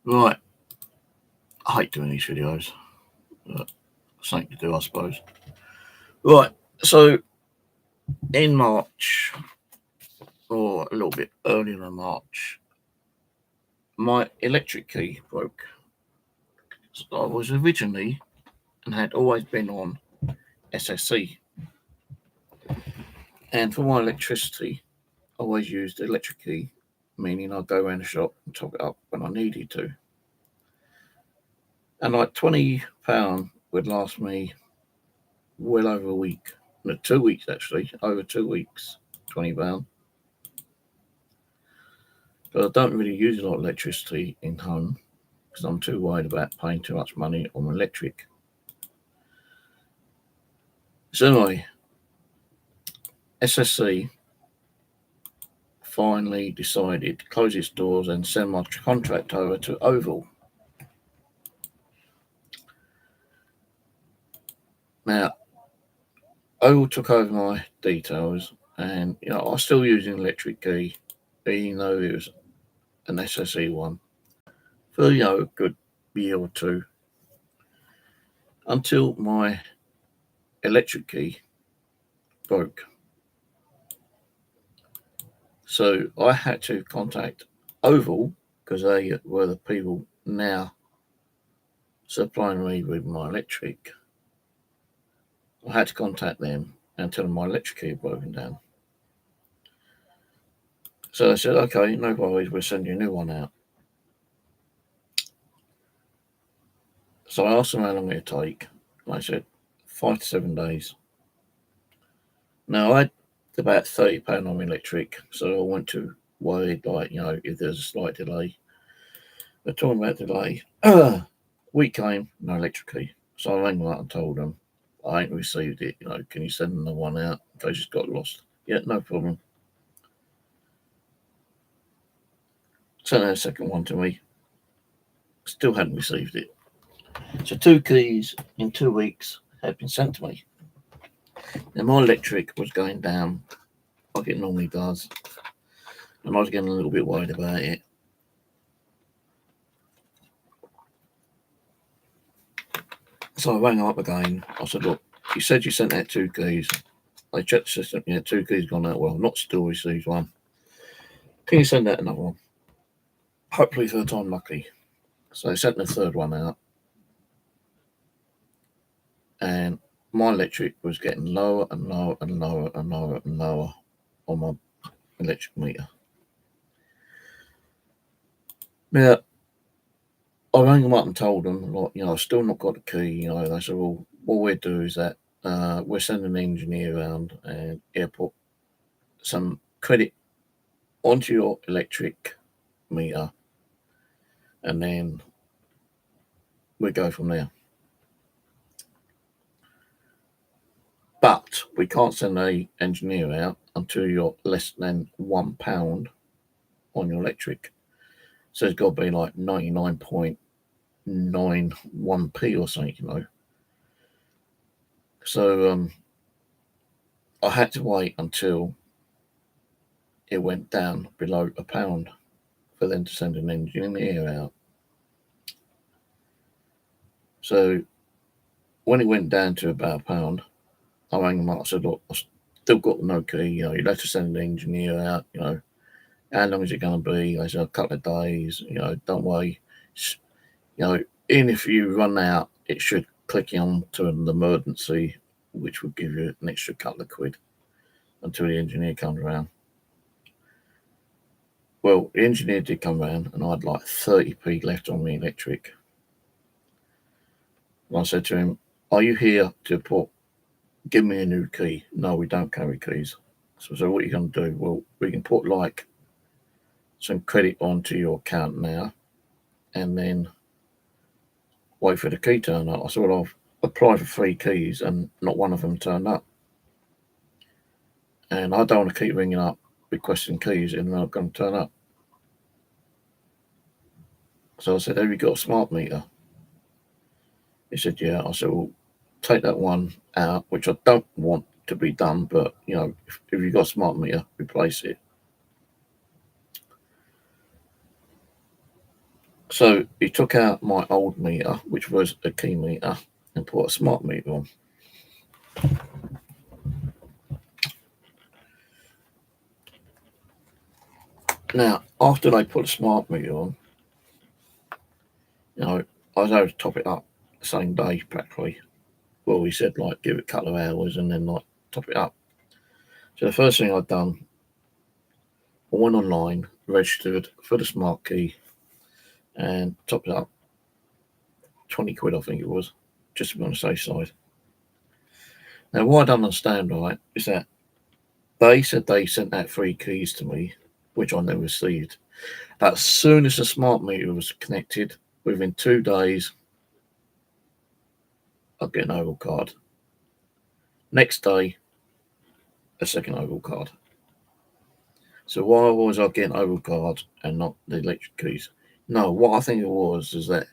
Right, I hate doing these videos. Something to do, I suppose. Right, so in March, or a little bit earlier in March, my electric key broke. So I was originally and had always been on SSC. And for my electricity, I always used electric key, meaning I'd go around the shop and top it up when I needed to. And like £20 would last me well over a week. No, 2 weeks actually, over 2 weeks, £20. But I don't really use a lot of electricity in home because I'm too worried about paying too much money on electric. So anyway, SSC finally decided to close its doors and send my contract over to OVO. Now, OVO took over my details, and I was still using electric key, even though it was an SSE one, for a good year or two, until my electric key broke. So I had to contact OVO because they were the people now supplying me with my electric. I had to contact them and tell them my electric key had broken down. So I said, okay, no worries, we'll send you a new one out. So I asked them how long it would take. And they said 5 to 7 days. Now I had about £30 on my electric, so I went to worried, if there's a slight delay. They're talking about delay. Week came, no electric key. So I rang them up and told them, I ain't received it, can you send another one out in case it's got lost? Yeah, no problem. Sent out a second one to me. Still hadn't received it. So 2 keys in 2 weeks had been sent to me. Now my electric was going down like it normally does, and I was getting a little bit worried about it. So I rang up again. I said, look, you said you sent out 2 keys. I checked the system, 2 keys gone out well, not still received one. Can you send out another one? Hopefully third time lucky. So I sent the third one out, and my electric was getting lower and lower and lower and lower and lower on my electric meter. Now, I rang them up and told them, I've still not got the key. They said, well, what we'll do is that we're sending an engineer around and he'll put some credit onto your electric meter, and then we go from there. But we can't send an engineer out until you're less than £1 on your electric. So it's got to be like 99.91p or something, So I had to wait until it went down below £1 for them to send an engineer out. So when it went down to about £1, I rang them up. I said, look, I've still got no key. You'd have to send an engineer out. How long is it going to be? They said, a couple of days. Don't worry. Even if you run out, it should click on to an emergency, which would give you an extra couple of quid until the engineer comes around. Well, the engineer did come around, and I had like 30p left on my electric. And I said to him, are you here to give me a new key? No, we don't carry keys. So what are you going to do? Well, we can put like some credit onto your account now, and then wait for the key to turn up. I said, well, I've applied for 3 keys and not one of them turned up. And I don't want to keep ringing up requesting keys and they're not going to turn up. So I said, have you got a smart meter? He said, yeah. I said, well, take that one out, which I don't want to be done, but, if you've got a smart meter, replace it. So he took out my old meter, which was a key meter, and put a smart meter on. Now, after they put a smart meter on, I was able to top it up the same day practically. Well, we said like give it a couple of hours and then like top it up. So the first thing I'd done, I went online, registered for the smart key, and topped it up. 20 quid, I think it was, just to be on the safe side. Now, what I don't understand, right, is that they said they sent out 3 keys to me, which I never received. As soon as the smart meter was connected, within 2 days, I'd get an OVO card. Next day, a second OVO card. So why was I getting OVO cards and not the electric keys? No, what I think it was is that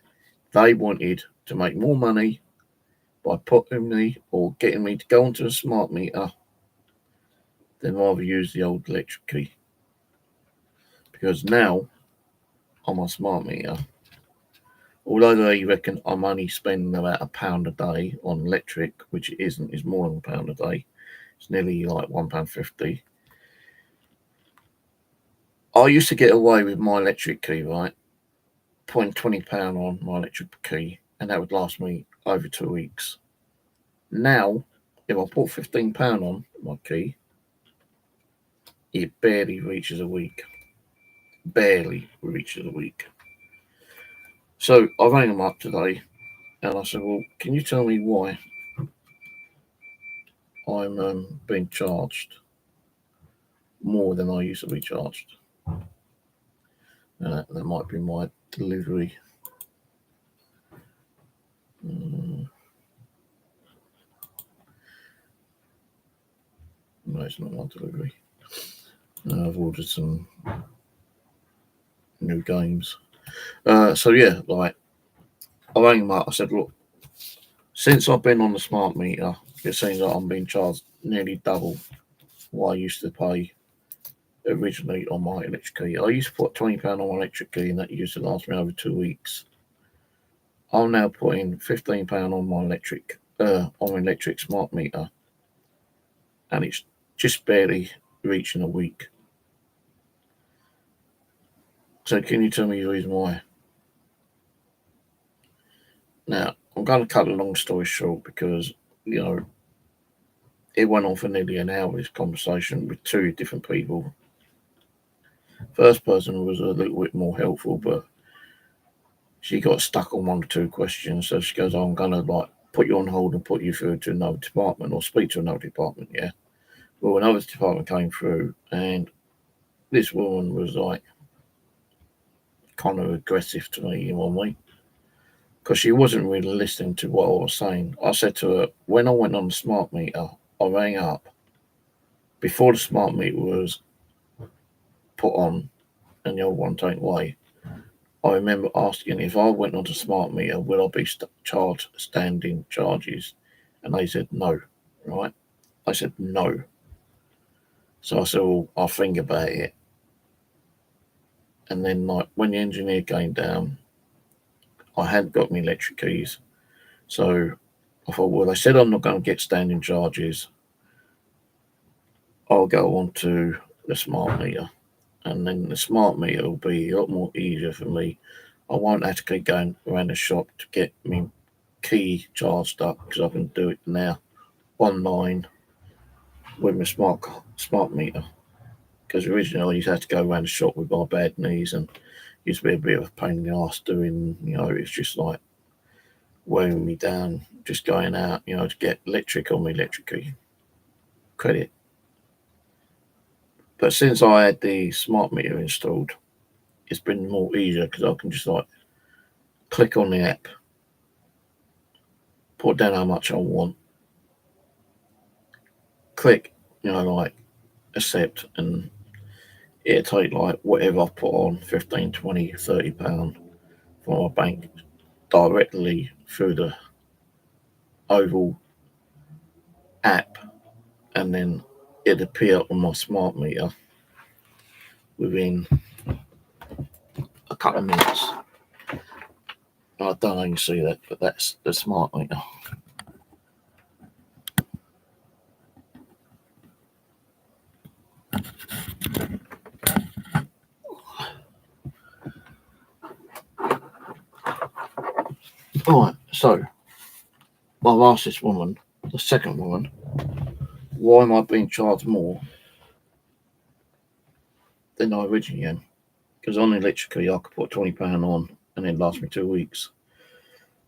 they wanted to make more money by putting me or getting me to go onto a smart meter than rather use the old electric key. Because now, on my smart meter, although they reckon I'm only spending about £1 a day on electric, which it isn't, it's more than £1 a day. It's nearly like £1.50. I used to get away with my electric key, right? Putting £20 on my electric key, and that would last me over 2 weeks. Now, if I put £15 on my key, it barely reaches a week. Barely reaches a week. So I rang them up today and I said, well, can you tell me why I'm being charged more than I used to be charged? That might be my delivery. No, it's not my delivery. I've ordered some new games. So yeah, like I rang them up. I said, look, since I've been on the smart meter, it seems like I'm being charged nearly double what I used to pay originally on my electric key. I used to put £20 on my electric key, and that used to last me over 2 weeks. I'm now putting £15 on my electric smart meter, and it's just barely reaching a week. So can you tell me the reason why? Now, I'm going to cut a long story short because, it went on for nearly an hour, this conversation with 2 different people. First person was a little bit more helpful, but she got stuck on 1 or 2 questions. So she goes, I'm going to like put you on hold and put you through to another department or speak to another department, yeah? Well, another department came through and this woman was like kind of aggressive to me in one way because she wasn't really listening to what I was saying. I said to her, when I went on the smart meter, I rang up before the smart meter was put on and the old one taken away. I remember asking if I went on the smart meter, would I be charged standing charges? And they said no, right? I said no. So I said, well, I'll think about it. And then, like, when the engineer came down, I hadn't got my electric keys. So I thought, well, they said I'm not going to get standing charges. I'll go on to the smart meter. And then the smart meter will be a lot more easier for me. I won't have to keep going around the shop to get my key charged up because I can do it now online with my smart meter. Because originally I used to have to go around the shop with my bad knees and used to be a bit of a pain in the ass doing, it's just like wearing me down, just going out, to get electric on my electric key. Credit. But since I had the smart meter installed, it's been more easier because I can just like click on the app, put down how much I want, click, like accept, and it'll take like whatever I put on, 15, 20, £30 from my bank directly through the OVO app, and then it'd appear on my smart meter within a couple of minutes. I don't know if you can see that, but that's the smart meter. Alright, so I've asked this woman, the second woman, why am I being charged more than I originally am? Because on Electrick, I could put £20 on and it lasts me 2 weeks.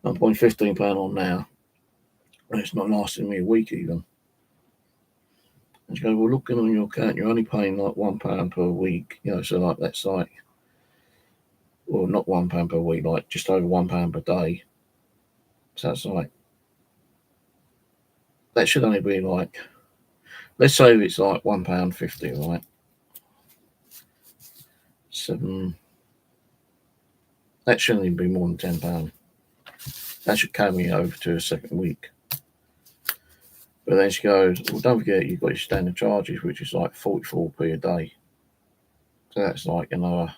I'm putting £15 on now, and it's not lasting me a week even. And she goes, well, looking on your account, you're only paying like £1 per week, so like that's like, well, not £1 per week, like just over £1 per day. So it's like, that should only be like, let's say it's like £1.50, right? That shouldn't even be more than £10. That should carry me over to a second week. But then she goes, well, don't forget you've got your standard charges, which is like 44p a day. So that's like another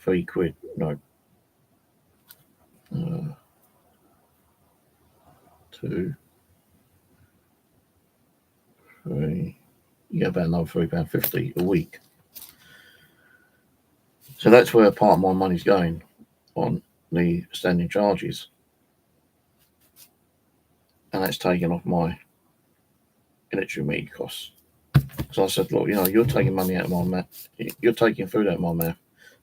£3, no, 2, 3, you get about another £3.50 a week. So that's where part of my money's going, on the standing charges. And that's taken off my electric meter costs. So I said, look, you're taking money out of my mouth. You're taking food out of my mouth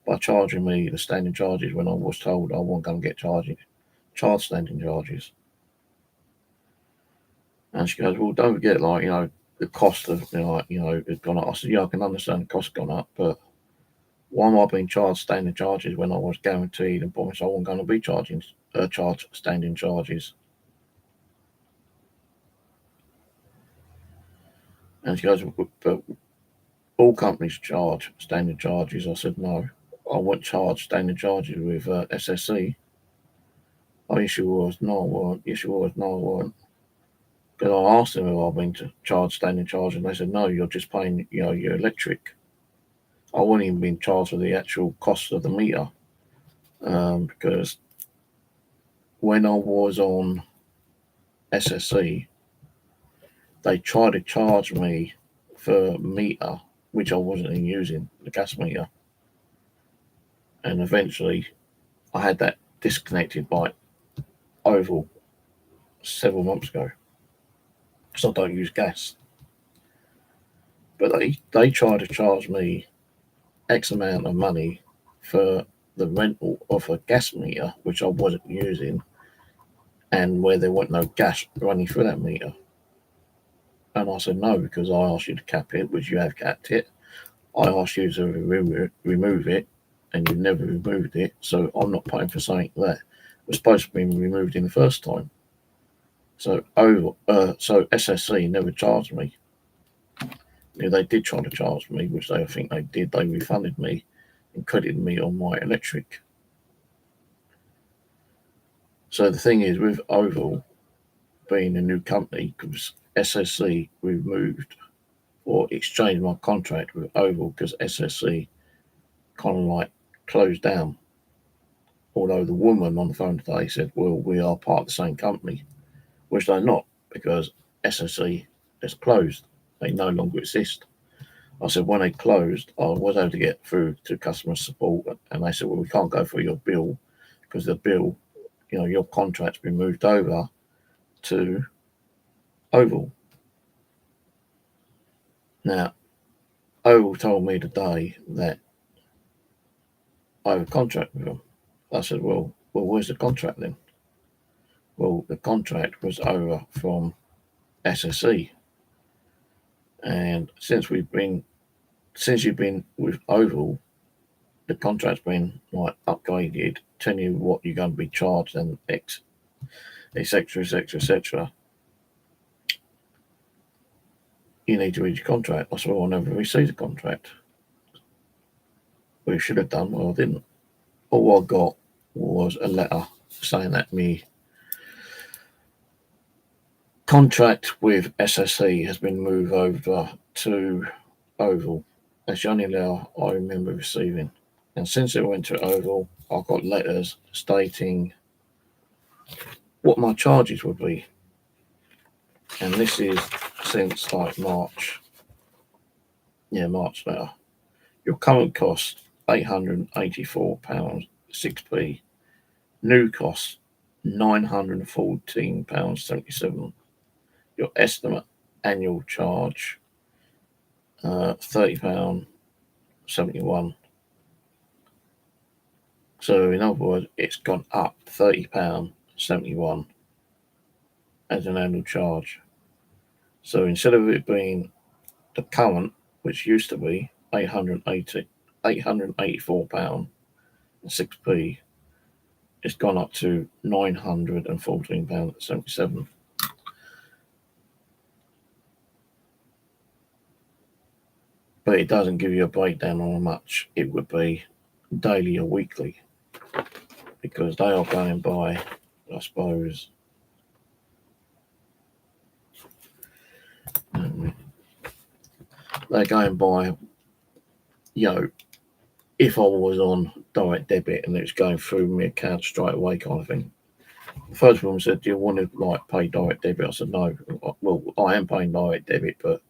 by charging me the standing charges when I was told I wasn't going to get charged standing charges. And she goes, well, don't forget, the cost of, it's gone up. I said, yeah, I can understand the cost gone up, but why am I being charged standing charges when I was guaranteed and promised I wasn't going to be charged standing charges? And she goes, but all companies charge standing charges. I said, no, I wouldn't charge standing charges with SSE. Oh, yes, you was. No, I weren't. Yes, you was. No, I weren't. Because I asked them if I've been to charge standing charge, and they said, no, you're just paying, your electric. I wasn't even being charged for the actual cost of the meter. Because when I was on SSE, they tried to charge me for meter, which I wasn't even using, the gas meter. And eventually I had that disconnected by OVO several months ago, because I don't use gas. But they tried to charge me X amount of money for the rental of a gas meter, which I wasn't using, and where there wasn't no gas running through that meter. And I said, no, because I asked you to cap it, which you have capped it. I asked you to remove it, and you never removed it, so I'm not paying for something that was supposed to be removed in the first time. So SSC never charged me. They did try to charge me, which I think they did. They refunded me and credited me on my electric. So the thing is, with OVO being a new company, because SSC removed or exchanged my contract with OVO, because SSC kind of like closed down. Although the woman on the phone today said, well, we are part of the same company, which they're not, because SSC is closed. They no longer exist. I said, when they closed, I was able to get through to customer support, and they said, well, we can't go for your bill, because the bill, your contract's been moved over to OVO. Now, OVO told me today that I have a contract with them. I said, well, where's the contract then? Well, the contract was over from SSE. And since you've been with OVO, the contract's been like upgraded, telling you what you're going to be charged and etc., etc., etc. You need to read your contract. I said, well, I never received a contract. Well, you should have done. Well, I didn't. All I got was a letter saying that me contract with SSE has been moved over to OVO. That's the only letter I remember receiving. And since it went to OVO, I got letters stating what my charges would be. And this is since like March. Yeah, March now. Your current cost £884.6p. New cost £914.77. Your estimate annual charge £30.71. So in other words, it's gone up £30.71 as an annual charge. So instead of it being the current, which used to be £884.6p, it's gone up to £914.77. But it doesn't give you a breakdown on how much it would be daily or weekly, because they are going by, I suppose, they're going by, if I was on direct debit and it was going through my account straight away kind of thing. The first woman said, do you want to pay direct debit? I said, no. Well, I am paying direct debit, but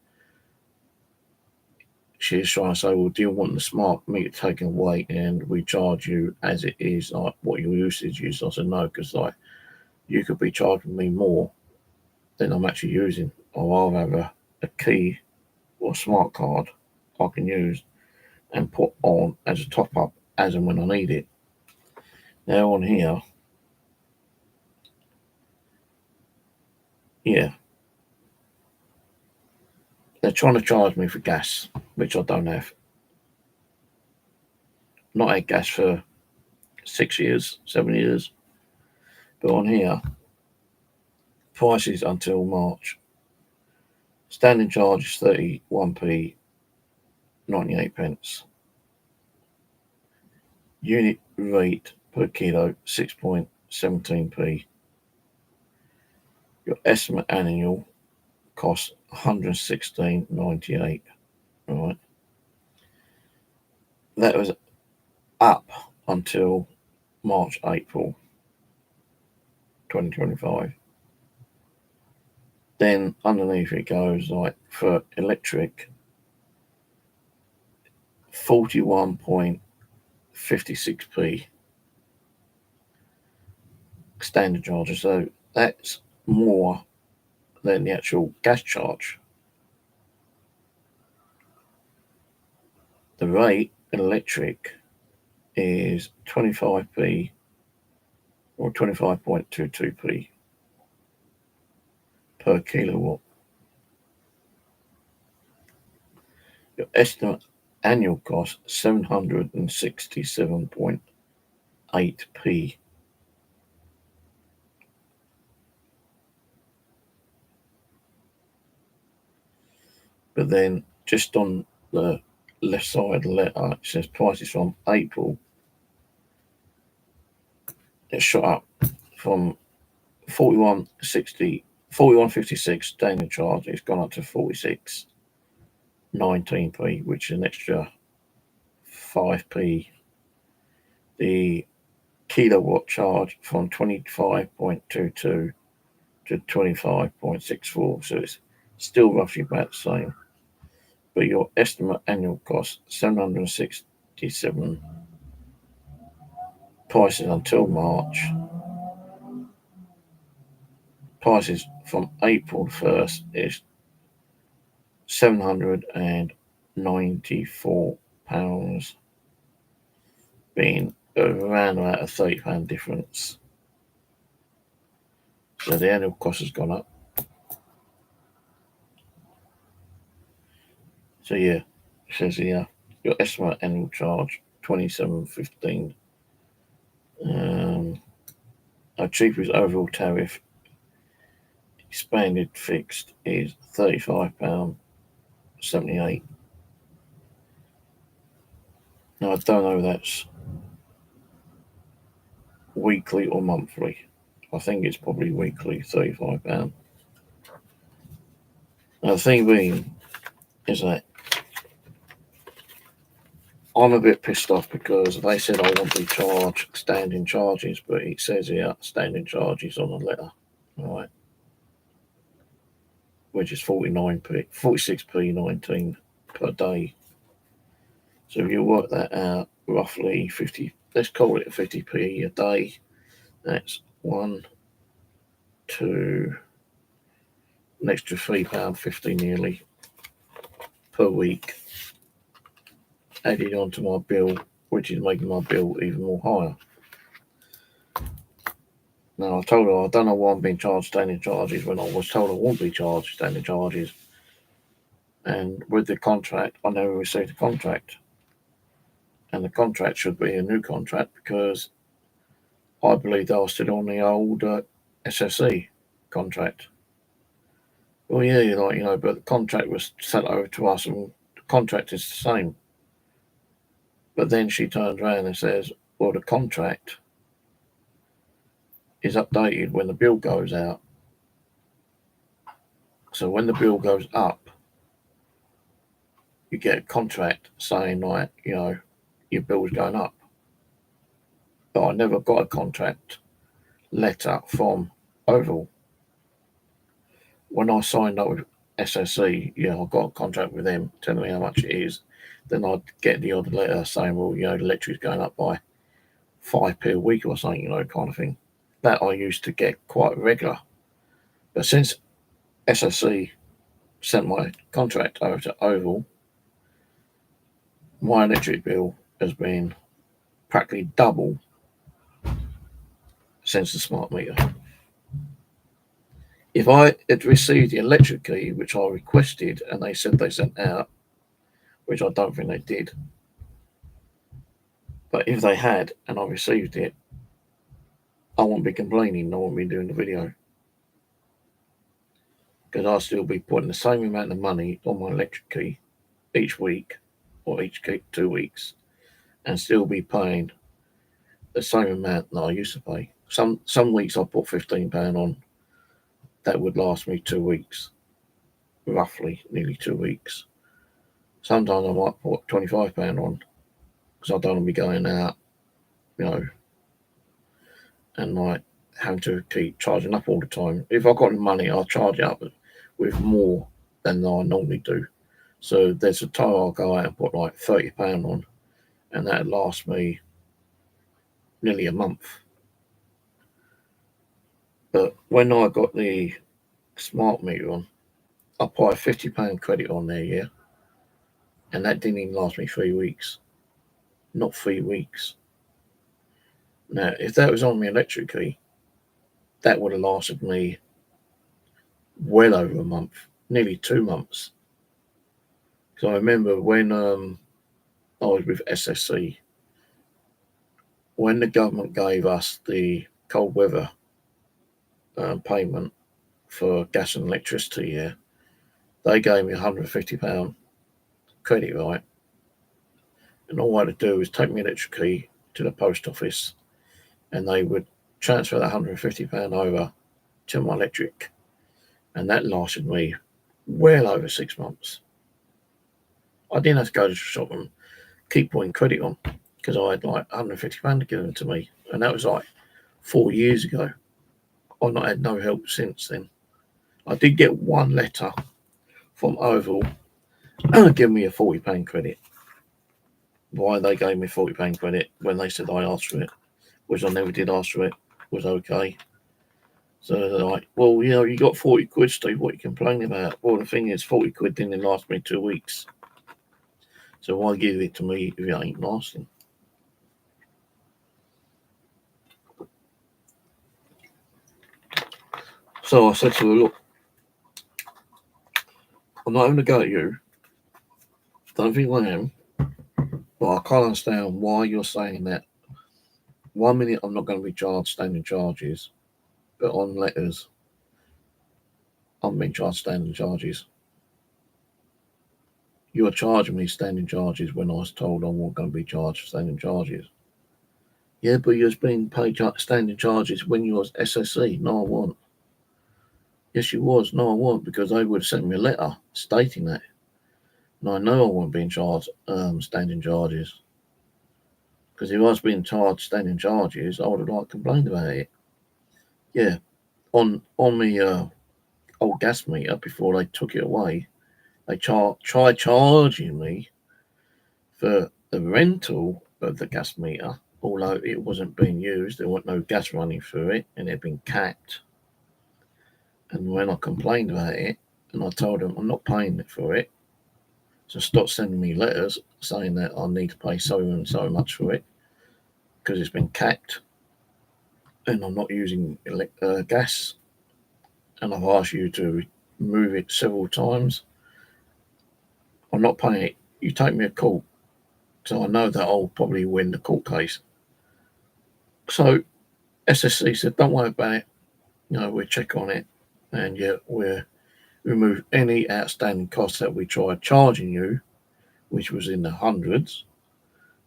she's trying to say, well, do you want the smart meter taken away and we charge you as it is, like what your usage is? I said, no, because you could be charging me more than I'm actually using. I'll rather have a key or a smart card I can use and put on as a top up as and when I need it. Now on here, yeah, they're trying to charge me for gas, which I don't have. Not had gas for 6 years, 7 years. But on here, prices until March. Standing charge is 31p 98 pence. Unit rate per kilo 6.17p. Your estimate annual cost 116.98. Right. That was up until March, April 2025. Then underneath it goes for electric 41.56p standard charge. So that's more than the actual gas charge. The rate in electric is 25p or 25.22p per kilowatt. Your estimate annual cost 767.8p. But then just on the left side of the letter, it says prices from April. It shot up from 41.56 standard charge. It's gone up to 46.19p, which is an extra 5p. The kilowatt charge from 25.22 to 25.64, so it's still roughly about the same. But your estimate annual cost 767. Prices until March. Prices from April 1st is £794, being around about a £30 difference. So the annual cost has gone up. So yeah, it says here your estimate annual charge £27.15. Our cheapest overall tariff expanded fixed is £35.78. Now I don't know if that's weekly or monthly. I think it's probably weekly, £35. Now the thing being is that I'm a bit pissed off because they said I won't be charged standing charges, but it says here standing charges on the letter, right? Which is 46p 19 per day. So if you work that out, roughly 50, let's call it 50p a day. That's one, two, an extra £3.50 nearly per week added onto my bill, which is making my bill even more higher. Now, I told her I don't know why I'm being charged standing charges when I was told I won't be charged standing charges. And with the contract, I never received a contract. And the contract should be a new contract because I believe they were still on the old SSE contract. Well, yeah, but the contract was sent over to us and the contract is the same. But then she turns around and says, well, the contract is updated when the bill goes out. So when the bill goes up, you get a contract saying, like, your bill's going up. But I never got a contract letter from OVO. When I signed up with SSE, I got a contract with them telling me how much it is. Then I'd get the odd letter saying, well, the electric's going up by 5p a week or something, kind of thing. That I used to get quite regular. But since SSE sent my contract over to OVO, my electric bill has been practically double since the smart meter. If I had received the electric key, which I requested, and they said they sent out, which I don't think they did, but if they had and I received it, I won't be complaining, I won't be doing the video. Because I'll still be putting the same amount of money on my electric key each week or each 2 weeks and still be paying the same amount that I used to pay. Some weeks I put £15 on. That would last me 2 weeks, roughly, nearly 2 weeks. Sometimes I might put £25 on because I don't want to be going out, and like having to keep charging up all the time. If I've got the money, I'll charge it up with more than I normally do. So there's a time I'll go out and put like £30 on, and that lasts me nearly a month. But when I got the smart meter on, I put a £50 credit on there, yeah, and that didn't even last me 3 weeks. Not 3 weeks. Now, if that was on my electric key, that would have lasted me well over a month, nearly 2 months. So I remember when I was with SSE, when the government gave us the cold weather payment for gas and electricity, yeah, they gave me £150 credit, right? And all I had to do was take my electric key to the post office and they would transfer that £150 over to my electric. And that lasted me well over 6 months. I didn't have to go to the shop and keep putting credit on because I had like £150 given to me. And that was like 4 years ago. I've not had no help since then. I did get one letter from OVO giving me a £40 credit. Why they gave me £40 credit when they said I asked for it, which I never did ask for it, was okay. So they're like, well, you got 40 quid, Steve, what are you complaining about? Well, the thing is, 40 quid didn't last me 2 weeks. So why give it to me if it ain't lasting? So I said to her, look, I'm not going to go at you. Don't think I am. But I can't understand why you're saying that. 1 minute I'm not going to be charged standing charges, but on letters, I'm being charged standing charges. You're charging me standing charges when I was told I wasn't going to be charged standing charges. Yeah, but you're being paid standing charges when you was SSE. No, I wasn't. Yes, you was. No, I wasn't, because they would have sent me a letter stating that. And I know I wasn't being charged standing charges. Because if I was being charged standing charges, I would have like complained about it. Yeah, on the old gas meter before they took it away, they tried charging me for the rental of the gas meter, although it wasn't being used. There wasn't no gas running through it, and it had been capped. And when I complained about it, and I told them I'm not paying for it, so stop sending me letters saying that I need to pay so and so much for it because it's been capped, and I'm not using gas, and I've asked you to remove it several times. I'm not paying it. You take me to court, so I know that I'll probably win the court case. So SSC said, don't worry about it. We'll check on it, and we'll remove any outstanding costs that we tried charging you, which was in the hundreds,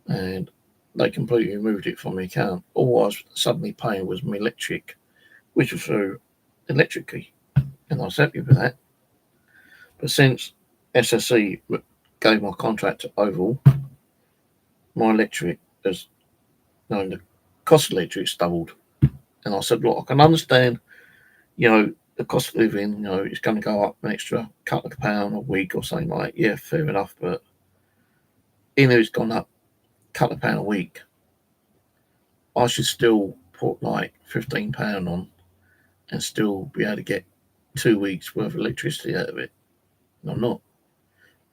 and they completely removed it from the account. All I was suddenly paying was my electric, which was through Electric, and I was happy with that. But since SSC gave my contract to OVO, my electric has, the cost of electric's doubled. And I said, look, I can understand, the cost of living, it's going to go up an extra couple of pound a week or something like that. Yeah, fair enough. But it's gone up a couple of pound a week. I should still put like £15 on and still be able to get 2 weeks worth of electricity out of it. And I'm not.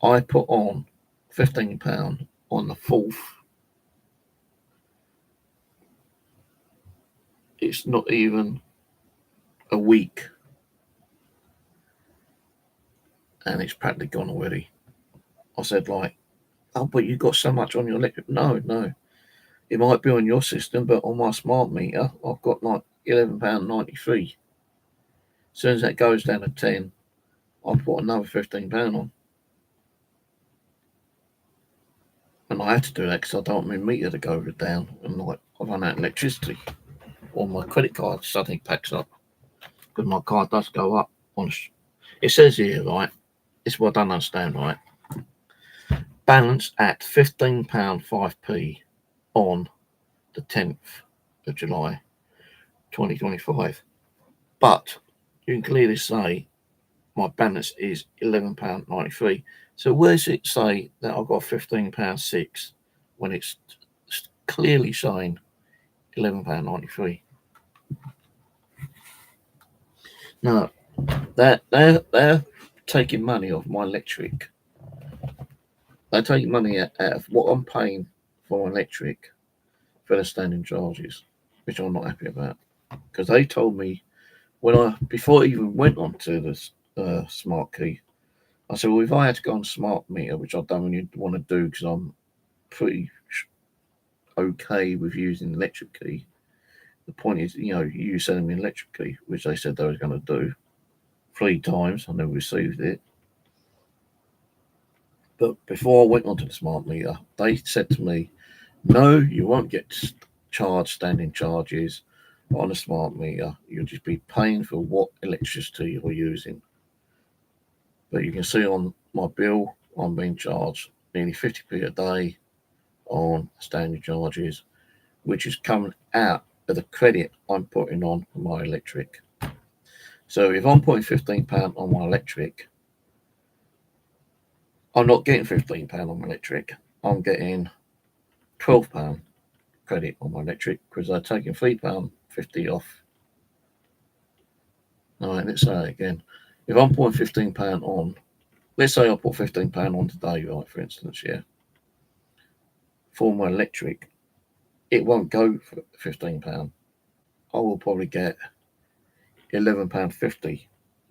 I put on £15 on the 4th. It's not even a week, and it's practically gone already. I said, like, oh, but you got so much on your electric. No. It might be on your system, but on my smart meter, I've got like £11.93. As soon as that goes down to 10, I'll put another £15 on. And I had to do that because I don't want my meter to go down and like I run out of electricity. Or my credit card suddenly packs up. Because my card does go up. It says here, right, it's what I don't understand, right? Balance at £15.5p on the 10th of July 2025. But you can clearly say my balance is £11.93. So where does it say that I've got £15.6 when it's clearly saying £11.93? No, they're taking money off my electric. They're taking money out of what I'm paying for my electric for the standing charges, which I'm not happy about. Because they told me before I even went on to the smart key, I said, well, if I had to go on smart meter, which I don't really want to do because I'm pretty okay with using the electric key. The point is, you sending me an electric key, which they said they were going to do 3 times. I never received it. But before I went onto the smart meter, they said to me, no, you won't get charged standing charges on a smart meter. You'll just be paying for what electricity you're using. But you can see on my bill, I'm being charged nearly 50p a day on standing charges, which is coming out of the credit I'm putting on my electric. So if I'm putting £15 on my electric, I'm not getting £15 on my electric. I'm getting £12 credit on my electric because they're taking £3.50 off. All right, let's say that again. If I'm putting £15 on, let's say I put £15 on today, right, for instance, yeah, for my electric, it won't go for £15. I will probably get £11.50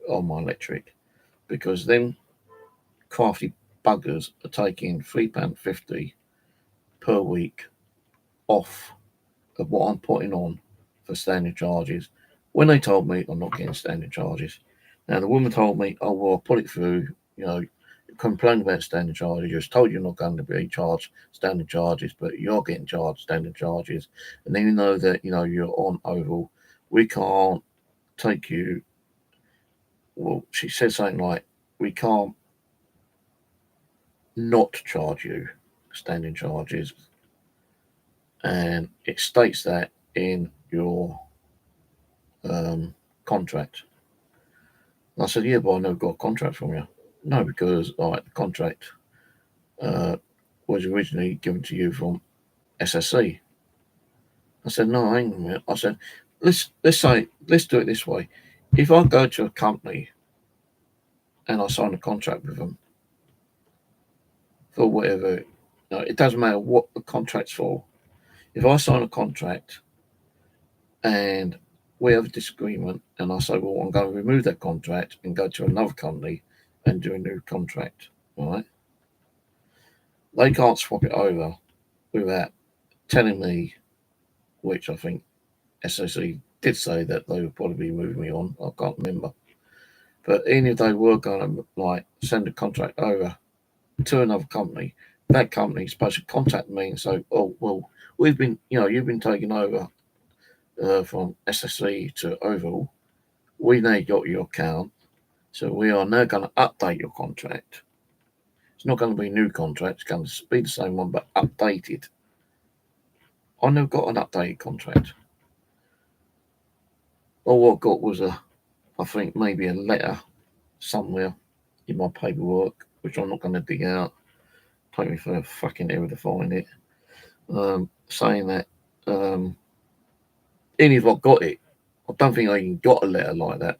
on my electric because them crafty buggers are taking £3.50 per week off of what I'm putting on for standing charges when they told me I'm not getting standing charges. Now, the woman told me, oh, well, I'll put it through, complain about standing charges. You're told you're not going to be charged standing charges, but you're getting charged standing charges. And then that, you're on OVO, we can't take you. Well, she said something like, we can't not charge you standing charges. and it states that in your contract. And I said, yeah, but I never got a contract from you. No, because the contract was originally given to you from SSC. I said, no, hang on a minute. I said, let's do it this way. If I go to a company and I sign a contract with them for whatever, it doesn't matter what the contract's for. If I sign a contract and we have a disagreement and I say, well, I'm going to remove that contract and go to another company and do a new contract, right? They can't swap it over without telling me, which I think SOC did say that they would probably move me on. I can't remember. But even if they were going to send a contract over to another company, that company is supposed to contact me and say, oh, well, you've been taken over from SSC to OVO. We now got your account, so we are now going to update your contract. It's not going to be a new contract, it's going to be the same one, but updated. I never got an updated contract. All what I got was I think maybe a letter somewhere in my paperwork, which I'm not going to dig out. Take me for a fucking ever to find it. Saying that, even if I got it, I don't think I even got a letter like that.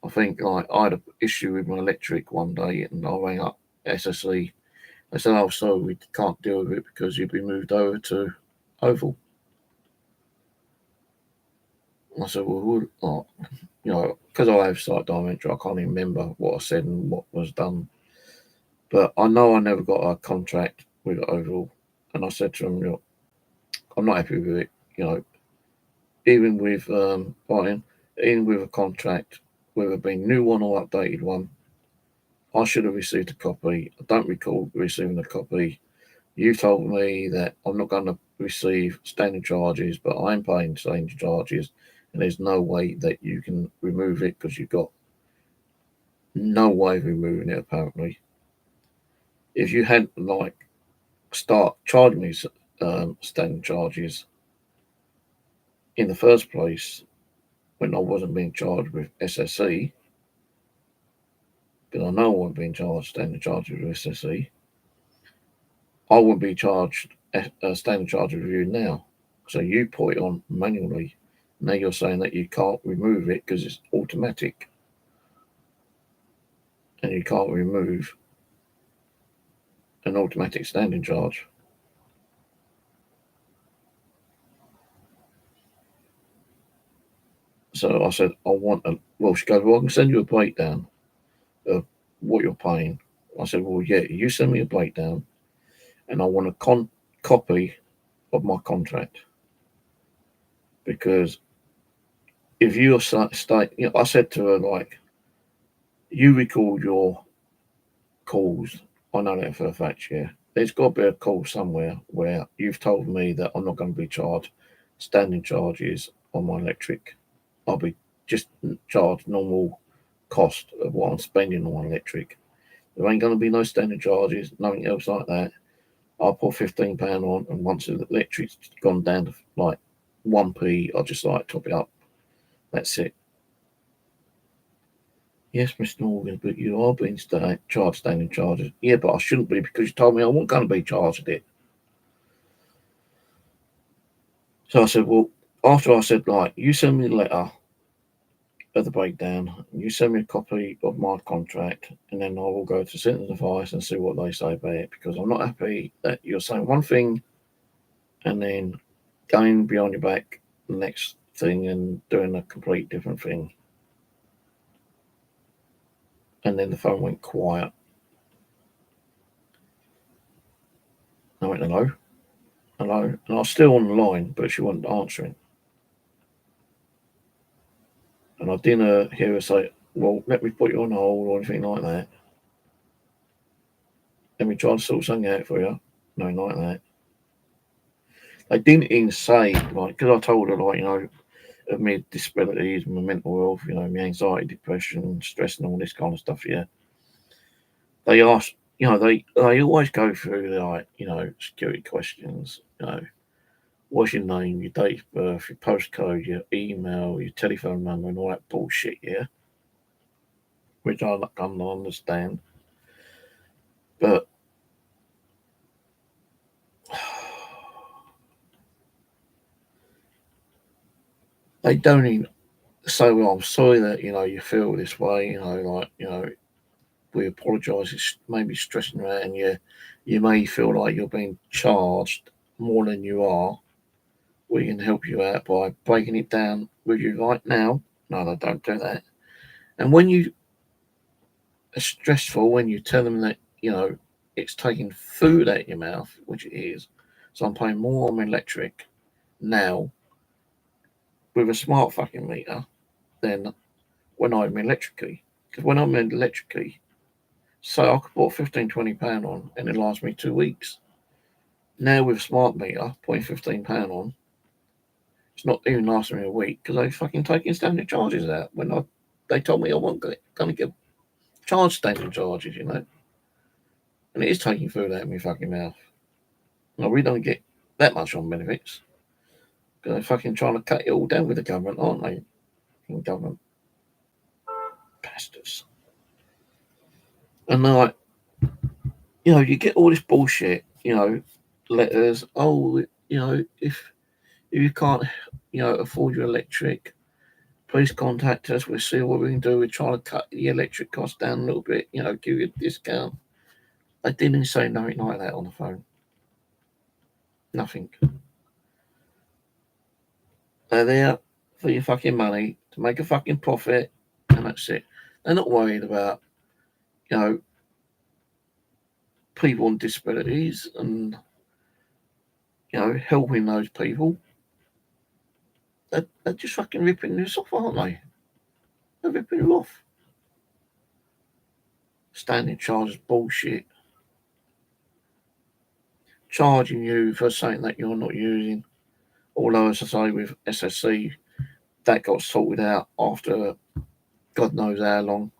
I think I had an issue with my electric one day, and I rang up SSE. They said, "Oh, sorry, we can't deal with it because you've been moved over to OVO." I said, "Well, because I have sight dementia, I can't even remember what I said and what was done. But I know I never got a contract with OVO, and I said to them, I'm not happy with it. Even with even with a contract, whether it be new one or updated one, I should have received a copy. I don't recall receiving a copy. You told me that I'm not going to receive standing charges, but I'm paying standing charges, and there's no way that you can remove it because you've got no way of removing it, apparently. If you had, start charging me standing charges in the first place when I wasn't being charged with SSE, because I know I wasn't being charged standing charges with SSE, I wouldn't be charged standing charges with you now. So you put it on manually. Now you're saying that you can't remove it because it's automatic, and you can't remove an automatic standing charge. So I said, I want a. Well, she goes, well, I can send you a breakdown of what you're paying. I said, well, yeah, you send me a breakdown, and I want a copy of my contract, because if you I said to her, you record your calls. I know that for a fact, yeah. There's got to be a call somewhere where you've told me that I'm not going to be charged standing charges on my electric. I'll be just charged normal cost of what I'm spending on my electric. There ain't going to be no standing charges, nothing else like that. I'll put £15 on, and once the electric's gone down to 1p, I'll just top it up. That's it. Yes, Mr. Morgan, but you are being charged standing charges. Yeah, but I shouldn't be because you told me I wasn't going to be charged it. So I said, well, after I said, you send me a letter of the breakdown, you send me a copy of my contract, and then I will go to sentence advice and see what they say about it, because I'm not happy that you're saying one thing and then going behind your back the next thing and doing a complete different thing. And then the phone went quiet. I went, hello? Hello? And I was still on the line, but she wasn't answering. And I didn't hear her say, well, let me put you on hold or anything like that. Let me try to sort something out for you. Nothing like that. They didn't even say, because I told her, of my disabilities, my mental health, my anxiety, depression, stress, and all this kind of stuff, yeah. They asked, they always go through, security questions, what's your name, your date of birth, your postcode, your email, your telephone number, and all that bullshit, yeah? Which I don't understand. But they don't even say, well, I'm sorry that, you feel this way, we apologise, it's maybe stressing you out, and you may feel like you're being charged more than you are. We can help you out by breaking it down with you right now. No, they don't do that. And when you are stressful, when you tell them that, it's taking food out your mouth, which it is. So I'm paying more on my electric now with a smart fucking meter than when I'm in electric key. Because when I'm in electric key, so I could put £15-20 on and it lasts me 2 weeks. Now with smart meter, putting £15 on, it's not even lasting me a week because they're fucking taking standing charges out when they told me I wasn't going to get charged standing charges, And it is taking food out of my fucking mouth. No, we don't get that much on benefits. Because they're fucking trying to cut it all down with the government, aren't they? Government bastards. And they're like, you get all this bullshit, letters. Oh, if you can't, afford your electric, please contact us. We'll see what we can do. We're trying to cut the electric cost down a little bit, give you a discount. They didn't say nothing like that on the phone. Nothing. They're there for your fucking money to make a fucking profit, and that's it. They're not worried about, people with disabilities and, helping those people. They're just fucking ripping this off, aren't they? They're ripping it off. Standing charges bullshit. Charging you for something that you're not using. Although, as I say, with SSC, that got sorted out after God knows how long.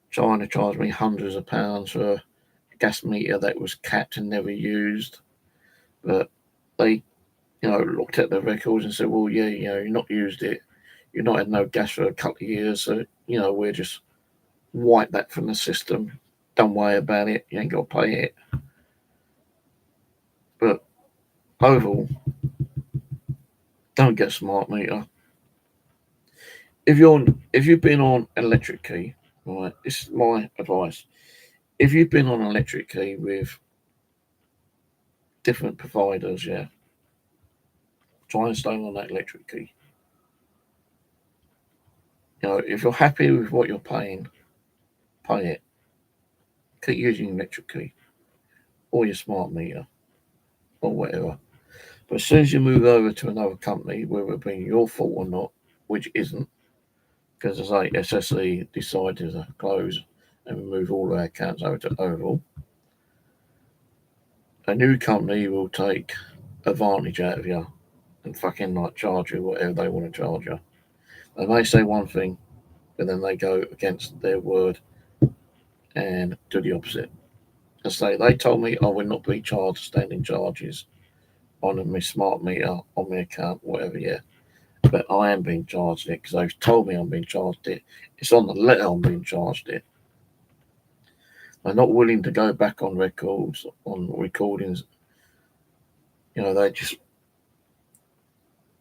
Trying to charge me hundreds of pounds for a gas meter that was capped and never used. But they, looked at the records and said, well, yeah, you've not used it. You've not had no gas for a couple of years. So, we're just wipe that from the system. Don't worry about it. You ain't got to pay it. But OVO, don't get a smart meter. If you've been on electric key, right, this is my advice. If you've been on electric key with different providers, yeah, try and stay on that electric key. If you're happy with what you're paying, pay it. Keep using electric key or your smart meter or whatever. But as soon as you move over to another company, whether it be your fault or not, which isn't, because as I say, SSE decided to close and move all their accounts over to OVO, a new company will take advantage out of you and fucking charge you whatever they want to charge you. They may say one thing, but then they go against their word and do the opposite. And say they told me I would not be charged standing charges on my smart meter, on my account, whatever, yeah. But I am being charged it because they've told me I'm being charged it. It's on the letter I'm being charged it. They're not willing to go back on records, on recordings. They just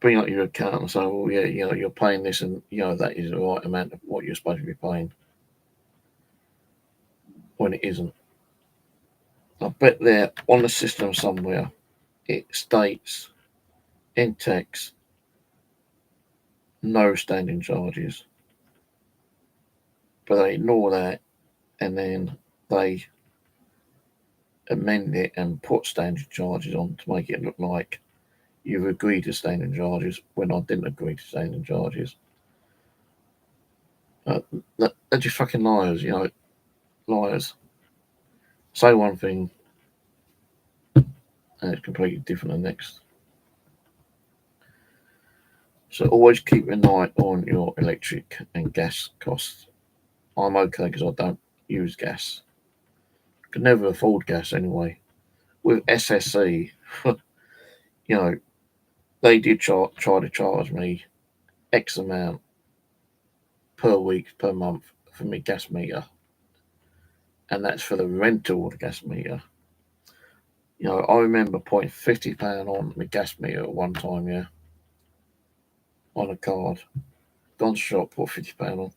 bring up your account and say, well, yeah, you're paying this and, that is the right amount of what you're supposed to be paying. When it isn't. I bet there on the system somewhere it states in text no standing charges. But they ignore that and then they amend it and put standing charges on to make it look like you've agreed to standing charges when I didn't agree to standing charges. They're just fucking liars, liars. Say one thing and it's completely different the next. So always keep an eye on your electric and gas costs. I'm okay because I don't use gas. Could never afford gas anyway. With SSE, they did try to charge me X amount per week, per month for my gas meter, and that's for the rental of the gas meter. I remember putting £50 on my gas meter at one time, yeah, on a card. Gone to the shop, put £50 on.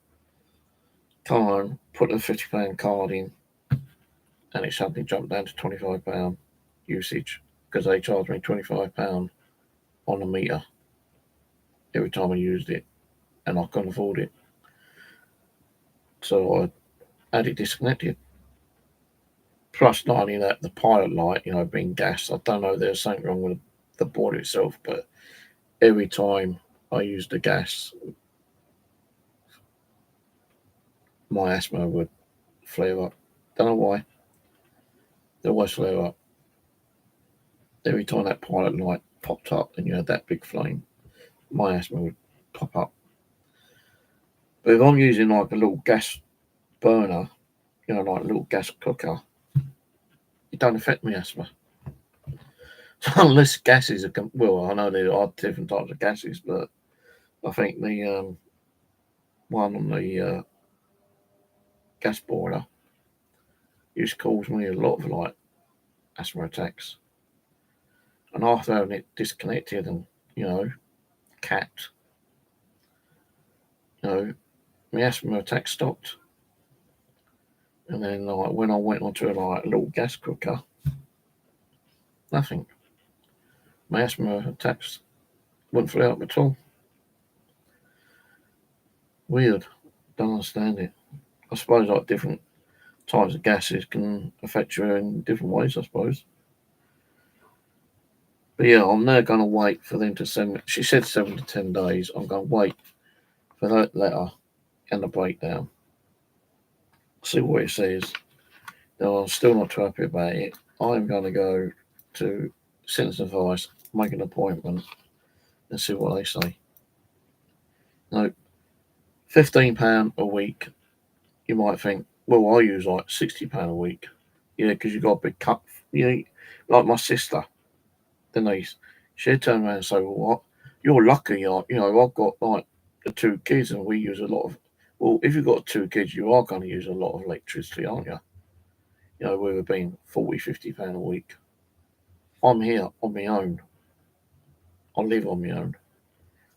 Come home, put the £50 card in, and it suddenly jumped down to £25 usage because they charged me £25 on the meter every time I used it, and I couldn't afford it. So I had it disconnected. Plus, not only that, the pilot light, being gas, I don't know if there's something wrong with the board itself, but every time I used the gas, my asthma would flare up. Don't know why. They always flare up. Every time that pilot light popped up and you had that big flame, my asthma would pop up. But if I'm using like a little gas burner, like a little gas cooker, it don't affect me asthma. So unless gases are, well, I know there are different types of gases, but I think the one on the gas boiler used to cause me a lot of like asthma attacks. And after having it disconnected and, capped, my asthma attack stopped. And then like when I went onto like a little gas cooker, nothing. My asthma attacks wouldn't flare up at all. Weird. Don't understand it. I suppose like different types of gases can affect you in different ways, I suppose. But yeah, I'm now going to wait for them to send me. She said 7 to 10 days. I'm going to wait for that letter and the breakdown. See what it says. Now, I'm still not too happy about it. I'm going to go to Citizens Advice, make an appointment, and see what they say. Now, £15 a week, you might think, well, I use like £60 a week. Yeah, because you've got a big cup. Like my sister, Denise, she'd turn around and say, well, what? You're lucky, I've got like the 2 kids and we use a lot of. Well, if you've got 2 kids, you are going to use a lot of electricity, aren't you? We've been £40, £50 a week. I'm here on my own. I live on my own.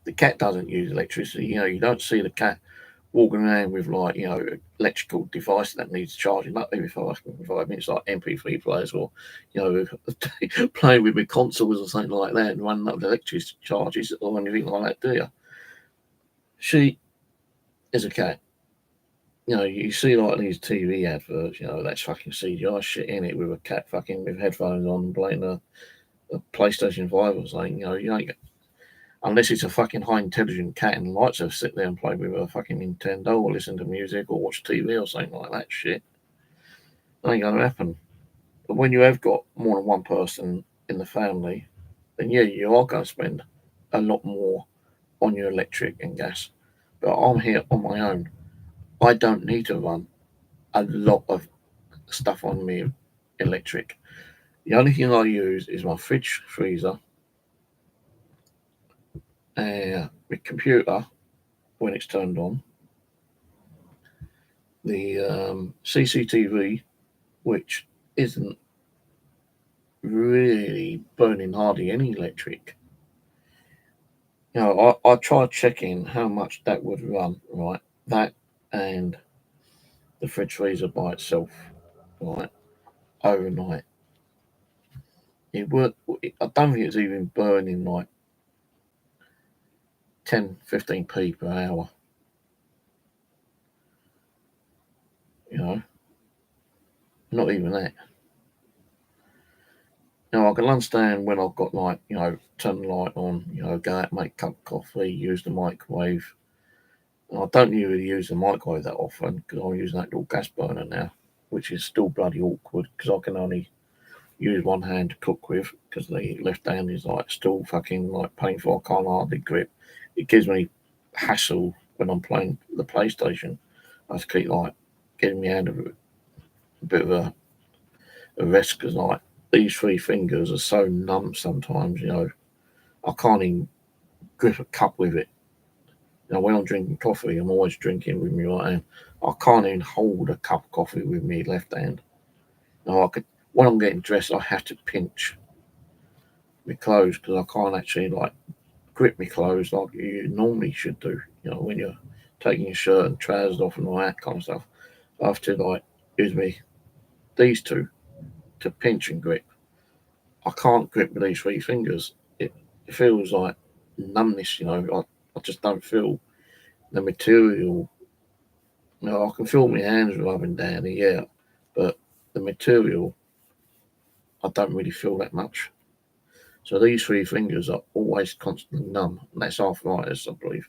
The cat doesn't use electricity. You don't see the cat walking around with like, electrical device that needs charging up every 5 minutes, like MP3 players or, playing with consoles or something like that and running up the electricity charges or anything like that, do you? She is a cat. You see like these TV adverts, that's fucking CGI shit in it with a cat fucking with headphones on playing a PlayStation 5 or something. You ain't unless it's a fucking high intelligent cat and likes to sit there and play with a fucking Nintendo or listen to music or watch TV or something like that shit. That ain't gonna happen. But when you have got more than one person in the family, then yeah, you are gonna spend a lot more on your electric and gas. But I'm here on my own. I don't need to run a lot of stuff on me electric. The only thing I use is my fridge, freezer, my computer when it's turned on, the CCTV, which isn't really burning hardly any electric. I tried checking how much that would run, right? That and the fridge freezer by itself, right? Overnight. It would. I don't think it's even burning like 10, 15p per hour. Not even that. I can understand when I've got like, turn the light on, go out, make a cup of coffee, use the microwave. And I don't really use the microwave that often because I'm using that little gas burner now, which is still bloody awkward because I can only use one hand to cook with because the left hand is like still fucking like painful. I can't hardly grip. It gives me hassle when I'm playing the PlayStation. I have to keep like getting my hand a bit of a rest because like these 3 fingers are so numb sometimes, I can't even grip a cup with it. You know, when I'm drinking coffee, I'm always drinking with my right hand. I can't even hold a cup of coffee with my left hand. Now, when I'm getting dressed, I have to pinch my clothes because I can't actually like grip my clothes like you normally should do. You know, when you're taking your shirt and trousers off and all that kind of stuff. I have to like use these two to pinch and grip. I can't grip with these three fingers. It feels like numbness. You know, I just don't feel the material. You know, I can feel my hands rubbing down the air, but the material, I don't really feel that much. So these three fingers are always constantly numb, and that's arthritis, I believe.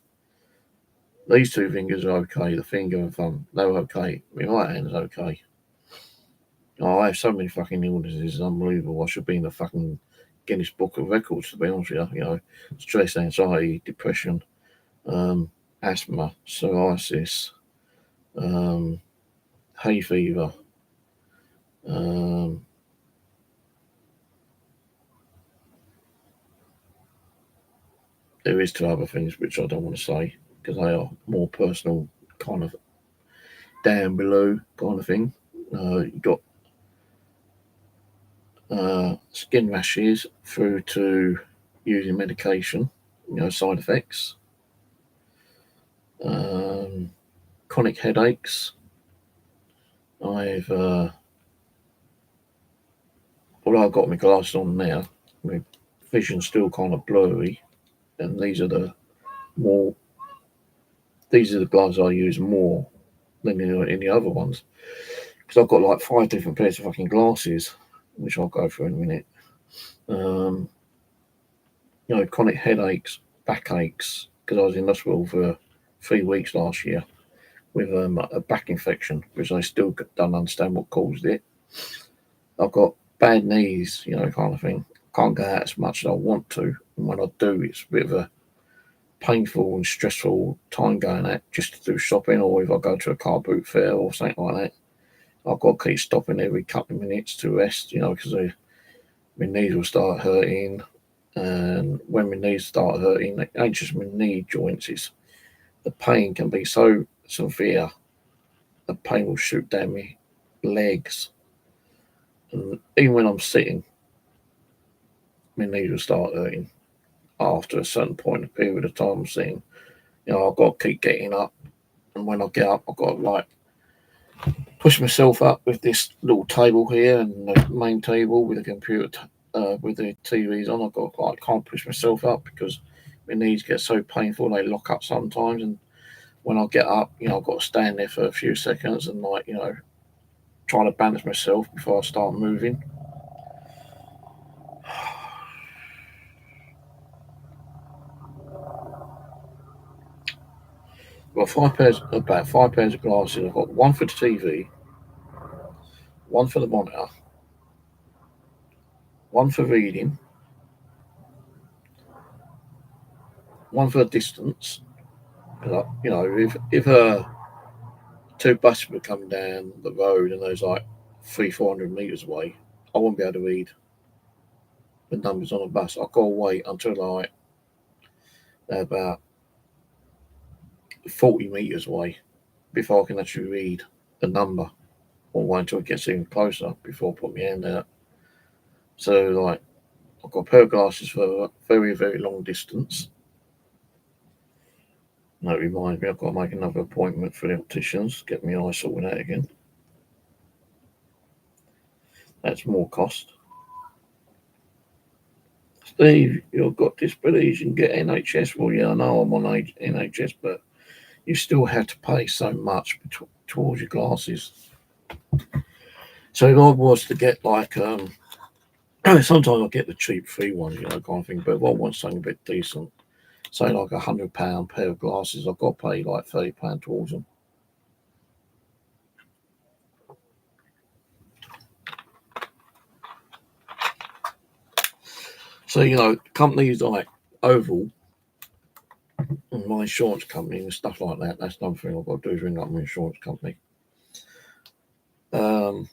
These two fingers are okay. The finger and thumb, they're okay. My right hand's okay. Oh, I have so many fucking illnesses, it's unbelievable. I should be in the fucking Guinness Book of Records, to be honest with you. You know, stress, anxiety, depression, um, asthma, psoriasis, um, hay fever, um, there is two other things which I don't want to say because they are more personal, kind of down below kind of thing. You got skin rashes through to using medication, you know, side effects, um, chronic headaches. I've although I've got my glasses on now, my vision's still kind of blurry, and more these are the glasses I use more than any other ones because I've got like five different pairs of fucking glasses, which I'll go through in a minute. Um, you know, chronic headaches, backaches, because I was in hospital for 3 weeks last year with a back infection, which I still don't understand what caused it. I've got bad knees, you know, kind of thing. Can't go out as much as I want to, and when I do, it's a bit of a painful and stressful time going out just to do shopping, or if I go to a car boot fair or something like that. I've got to keep stopping every couple of minutes to rest, you know, because my knees will start hurting. And when my knees start hurting, it ain't just my knee joints, it's the pain can be so severe, the pain will shoot down my legs. And even when I'm sitting, my knees will start hurting after a certain point, a period of time I'm sitting. You know, I've got to keep getting up. And when I get up, I've got to like push myself up with this little table here and the main table with the computer, with the TVs on. I've got like can't push myself up because my knees get so painful. They lock up sometimes, and when I get up, you know, I've got to stand there for a few seconds and like you know, try to balance myself before I start moving. I've got about 5 pairs of glasses. I've got one for the TV, one for the monitor, one for reading, one for the distance. You know, if two buses were coming down the road and there's like 400 meters away, I won't be able to read the numbers on a bus. I've got to wait until like they're about 40 meters away before I can actually read the number, or wait until it gets even closer before I put my hand out. So like I've got a pair of glasses for a very, very long distance. That reminds me, I've got to make another appointment for the opticians, get my eyes sorted out again. That's more cost. Steve, you've got disabilities, you can get NHS. Well, yeah, I know I'm on NHS, but you still have to pay so much towards your glasses. So if I was to get like, sometimes I get the cheap free ones, you know, kind of thing. But if I want something a bit decent, say like £100 pair of glasses, I've got to pay like £30 towards them. So you know, companies like OVO and my insurance company and stuff like that. That's another thing I've got to do is ring up my insurance company. Um,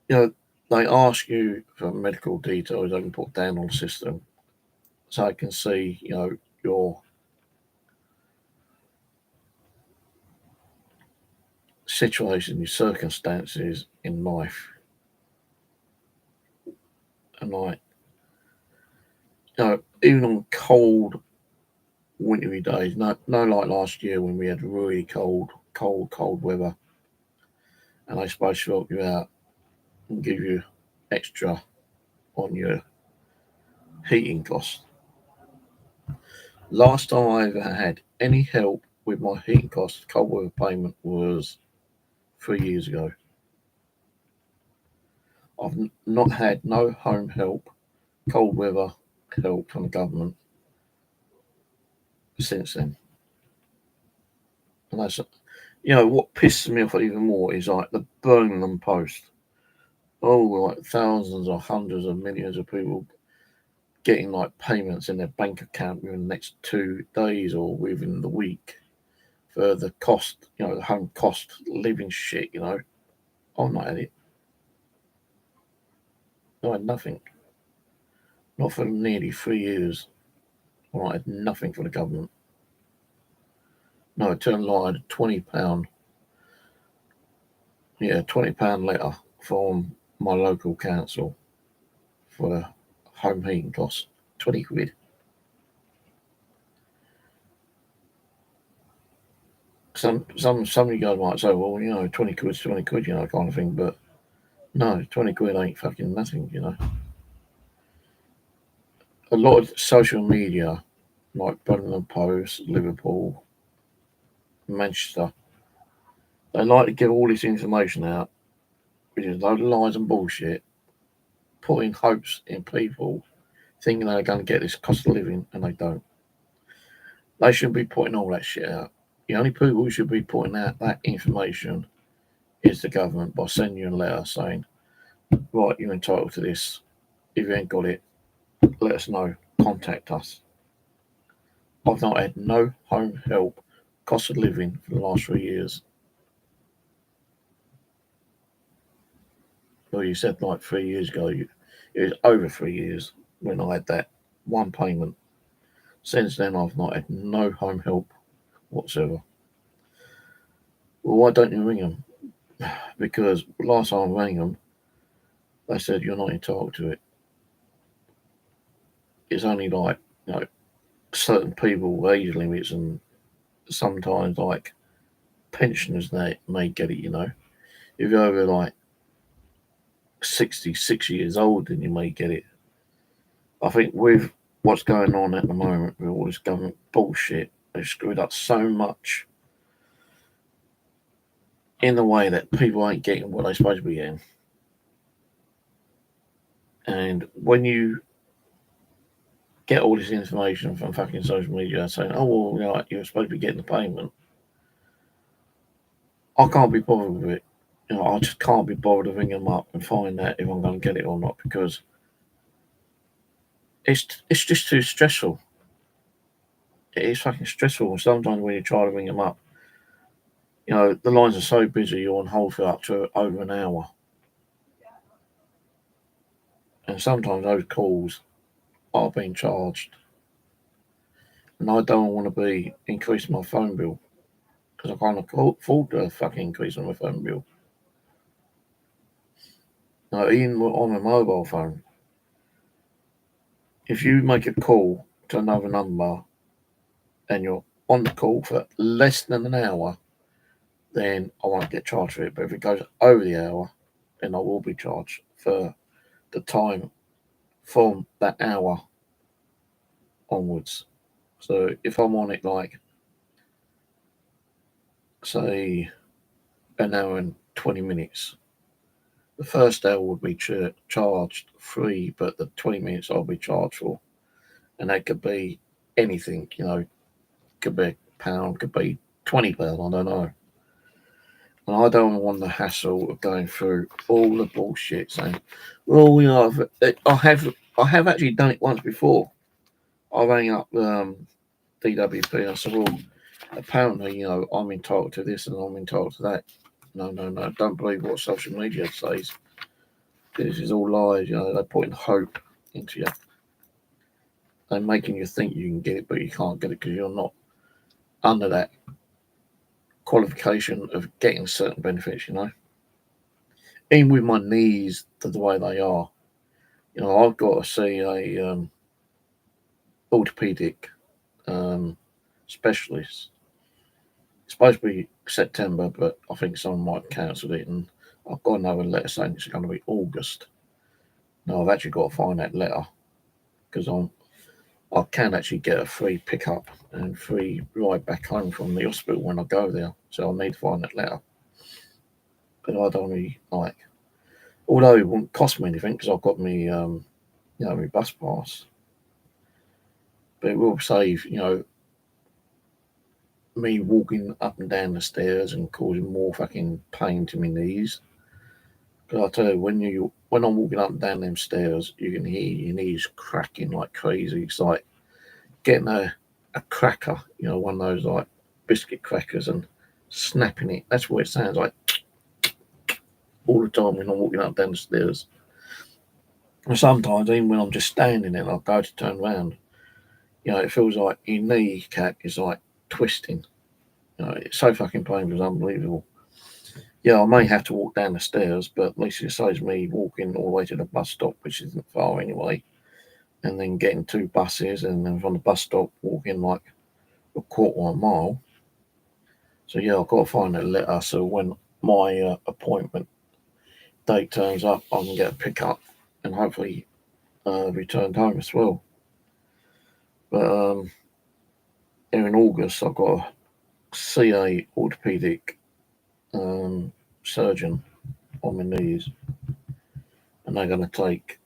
you know, they ask you for medical details they can put down on the system. so I can see, you know, your situation, your circumstances in life. And like, you know, even on cold, wintry days, no like last year when we had really cold weather, and they supposed to help you out and give you extra on your heating costs. Last time I ever had any help with my heating costs, cold weather payment, was 3 years ago. I've not had no home help, cold weather help from the government since then. And that's, you know, what pisses me off even more is like the Birmingham Post. Oh, like thousands or hundreds of millions of people getting like payments in their bank account within the next 2 days or within the week for the cost, you know, the home cost living shit, you know. I'm not at it. I had nothing. Not for nearly 3 years. I had nothing from the government. No, it turned like I had a £20, £20 letter from my local council for the home heating costs. 20 quid. Some of you guys might say, well, you know, 20 quid's 20 quid, you know, kind of thing, but no, 20 quid ain't fucking nothing, you know. A lot of social media, like Birmingham Post, Liverpool, Manchester, they like to give all this information out, which is a load of lies and bullshit, putting hopes in people, thinking they're going to get this cost of living, and they don't. They shouldn't be putting all that shit out. The only people who should be putting out that information is the government by sending you a letter saying, right, you're entitled to this. If you ain't got it, let us know. Contact us. I've not had no home help, cost of living for the last 3 years. Well, you said like 3 years ago. It was over 3 years when I had that one payment. Since then, I've not had no home help whatsoever. Well, why don't you ring them? Because last time I rang them, they said you're not entitled to it. It's only like, you know, certain people, age limits, and sometimes like pensioners they may get it. You know, if you're over like 66 years old, then you may get it. I think with what's going on at the moment with all this government bullshit, they've screwed up so much in the way that people ain't getting what they're supposed to be getting. And when you get all this information from fucking social media saying, oh, well, right, you're supposed to be getting the payment, I can't be bothered with it. You know, I just can't be bothered to ring them up and find out if I'm going to get it or not, because it's just too stressful. It is fucking stressful. Sometimes when you try to ring them up, you know, the lines are so busy, you're on hold for up to over an hour. And sometimes those calls are being charged. And I don't want to be increasing my phone bill because I can't afford to fucking increase on my phone bill. Now, even on a mobile phone, if you make a call to another number and you're on the call for less than an hour, then I won't get charged for it. But if it goes over the hour, then I will be charged for the time from that hour onwards. So if I'm on it like, say, an hour and 20 minutes, the first hour would be charged free, but the 20 minutes I'll be charged for. And that could be anything, you know, could be £1, could be £20, I don't know. And I don't want the hassle of going through all the bullshit saying, well, you know, I have actually done it once before. I rang up DWP and I said, well, apparently, you know, I'm entitled to this and I'm entitled to that. No, don't believe what social media says. This is all lies, you know, they're putting hope into you. they're making you think you can get it, but you can't get it because you're not under that qualification of getting certain benefits, Even with my knees the way they are, I've got to see a orthopedic specialist. It's supposed to be September, but I think someone might have cancelled it, and I've got another letter saying it's going to be August. Now I've actually got to find that letter because I can actually get a free pickup and free ride back home from the hospital when I go there. So I need to find that letter. But I don't really although it won't cost me anything because I've got my bus pass. But it will save, me walking up and down the stairs and causing more fucking pain to my knees. Because I tell you, when I'm walking up and down them stairs, you can hear your knees cracking like crazy. It's like getting a cracker, one of those like biscuit crackers and snapping it. That's what it sounds like all the time when I'm walking up and down the stairs. And sometimes, even when I'm just standing there, I'll go to turn around, it feels like your kneecap is like twisting. It's so fucking painful, it's unbelievable. Yeah, I may have to walk down the stairs, but at least it saves me walking all the way to the bus stop, which isn't far anyway, and then getting 2 buses, and then from the bus stop walking like a quarter of a mile. So yeah, I've got to find that letter so when my appointment date turns up, I can get a pickup and hopefully returned home as well. But here in August, I've got to see a orthopedic surgeon on my knees, and they're going to take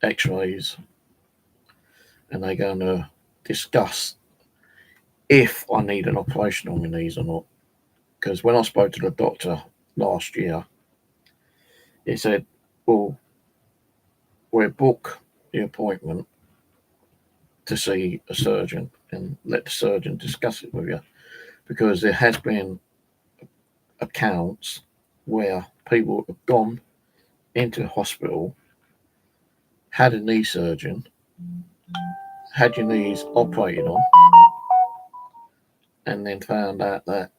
X-rays, and they're going to discuss if I need an operation on my knees or not. Because when I spoke to the doctor last year, he said, "Well, we'll book the appointment to see a surgeon and let the surgeon discuss it with you, because there has been accounts where people have gone into hospital, had a knee surgeon, had your knees operated on, and then found out that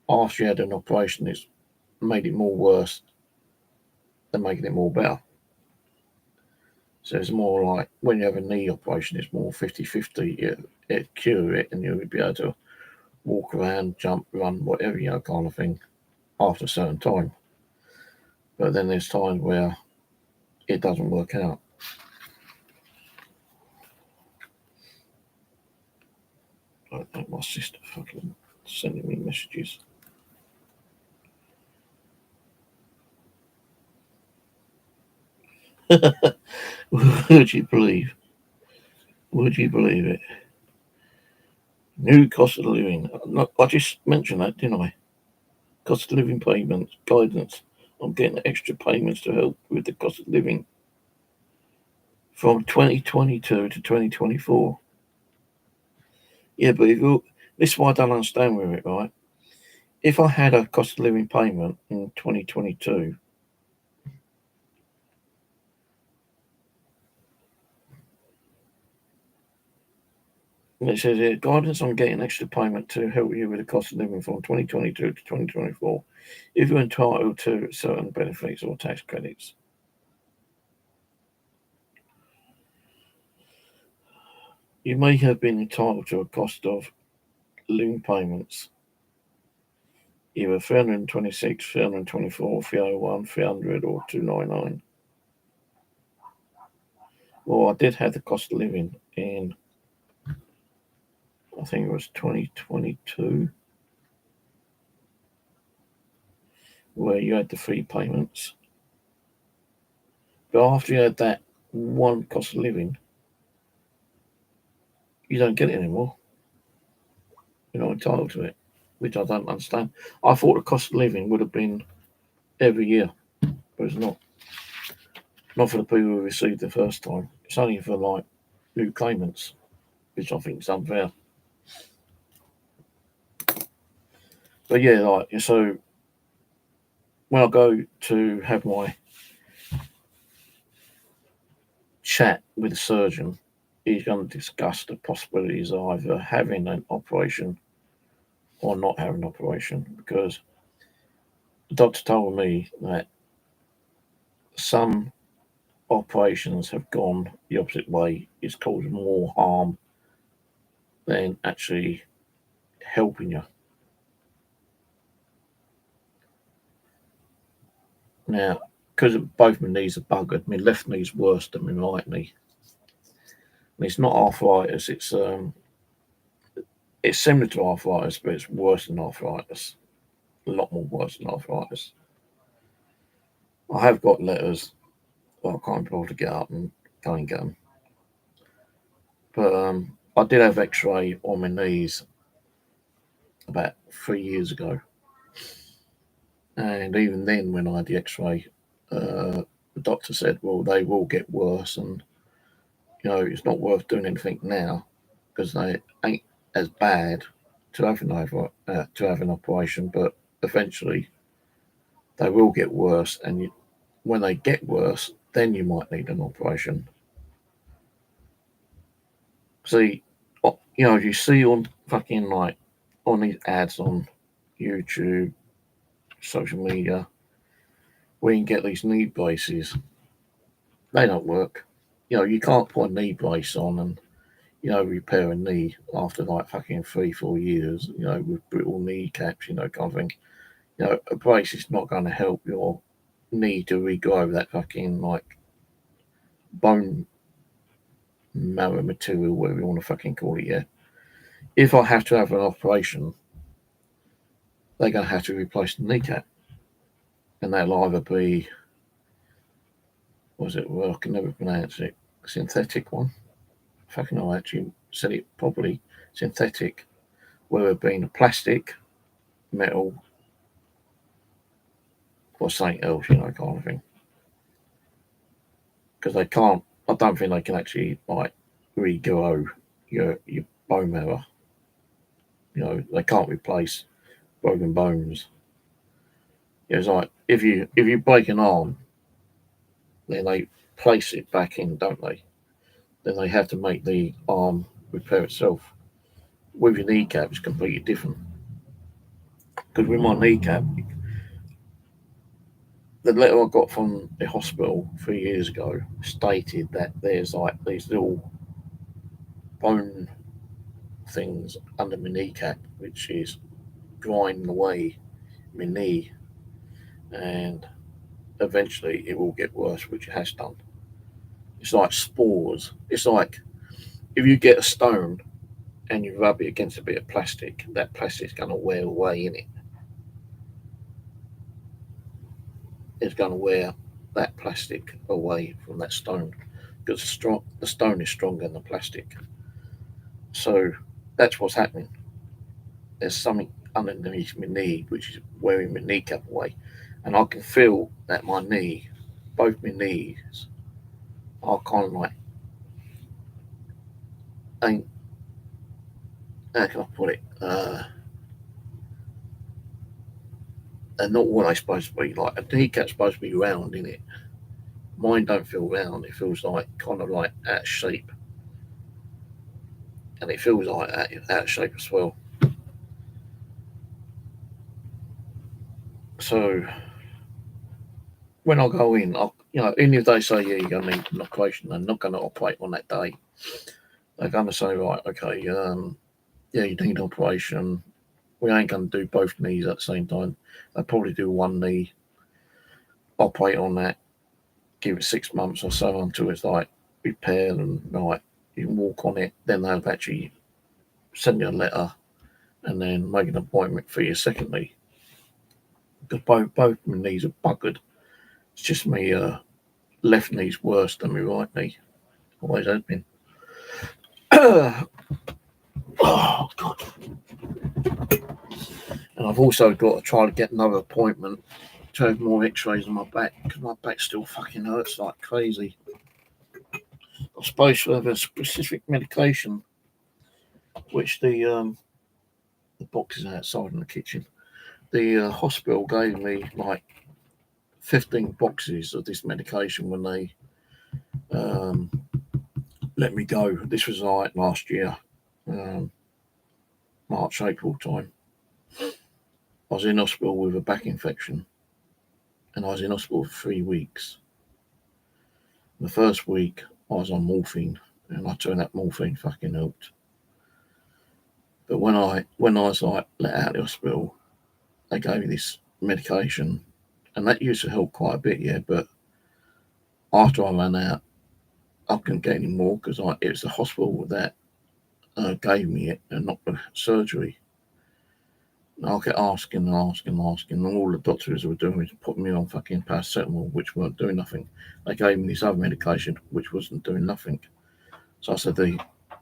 after you had an operation, it's made it more worse than making it more better." So it's more like when you have a knee operation, it's more 50-50. It cure it and you'll be able to walk around, jump, run, whatever, kind of thing after a certain time. But then there's times where it doesn't work out. I think my sister fucking sending me messages. Would you believe? Would you believe it? New cost of living. I just mentioned that, didn't I? Cost of living payments, guidance. I'm getting extra payments to help with the cost of living from 2022 to 2024. Yeah, but this is what I don't understand with it, right? If I had a cost of living payment in 2022, and it says here, guidance on getting extra payment to help you with the cost of living from 2022 to 2024, if you're entitled to certain benefits or tax credits. You may have been entitled to a cost of living payments, either 326, 324, 301, 300, or 299. Well, I did have the cost of living in, I think it was 2022, where you had the free payments. But after you had that one cost of living, you don't get it anymore. You're not entitled to it, which I don't understand. I thought the cost of living would have been every year, but it's not. Not for the people who received the first time. It's only for like new claimants, which I think is unfair. But yeah, so when I go to have my chat with the surgeon. He's going to discuss the possibilities of either having an operation or not having an operation, because the doctor told me that some operations have gone the opposite way. It's caused more harm than actually helping you. Now, because both my knees are buggered, my left knee's worse than my right knee. And it's not arthritis, it's similar to arthritis, but it's worse than arthritis. A lot more worse than arthritis. I have got letters, but I can't be able to get up and go and get them. But I did have X-ray on my knees about 3 years ago, and even then, when I had the X-ray, the doctor said, "Well, they will get worse, and it's not worth doing anything now because they ain't as bad to have an operation, but eventually they will get worse, and when they get worse, then you might need an operation." See, you see on fucking on these ads on YouTube, social media, where you can get these knee braces. They don't work. You can't put a knee brace on and repair a knee after fucking 3-4 years, with brittle kneecaps, kind of thing. A brace is not going to help your knee to regrow that fucking bone marrow material, whatever you want to fucking call it. Yeah. If I have to have an operation, they're going to have to replace the kneecap, and that'll either be, well, I can never pronounce it, synthetic one. Fucking I actually said it properly. Synthetic, whether it being a plastic, metal, or something else, kind of thing. Because they can't. I don't think they can actually regrow your bone marrow. They can't replace broken bones. It's like if you break an arm, then they place it back in, don't they? Then they have to make the arm repair itself. With your kneecap, it's completely different. Because with my kneecap, the letter I got from the hospital 3 years ago stated that there's these little bone things under my kneecap, which is grinding away my knee, and eventually it will get worse, which it has done. It's like spores. It's like if you get a stone and you rub it against a bit of plastic, that plastic's going to wear away in it. It's going to wear that plastic away from that stone because the stone is stronger than the plastic. So that's what's happening. There's something underneath my knee which is wearing my kneecap away, and I can feel that my knee, both my knees, are kind of ain't. How can I put it? They're not what they're supposed to be. Like a kneecap's supposed to be round, isn't it? Mine don't feel round. It feels kind of out of shape, and it feels out of shape as well. So when I go in, even if they say, yeah, you're going to need an operation, they're not going to operate on that day. They're going to say, right, okay, yeah, you need an operation. We ain't going to do both knees at the same time. They'll probably do one knee, operate on that, give it 6 months or so until it's repaired and you can walk on it. Then they'll actually send you a letter and then make an appointment for your second knee. Because both my knees are buggered. It's just my left knee's worse than my right knee. Always has been. Oh, God. And I've also got to try to get another appointment to have more x-rays on my back because my back still fucking hurts like crazy. I'm supposed to have a specific medication which the box is outside in the kitchen. The hospital gave me 15 boxes of this medication when they let me go. This was like last year, March, April time. I was in hospital with a back infection, and I was in hospital for 3 weeks. The first week I was on morphine, and I turned that morphine fucking helped. But when I was like let out of the hospital, they gave me this medication, and that used to help quite a bit, yeah. But after I ran out, I couldn't get any more because it was the hospital that gave me it, and not the surgery. And I kept asking, and all the doctors were doing was putting me on fucking paracetamol, which weren't doing nothing. They gave me this other medication, which wasn't doing nothing. So I said the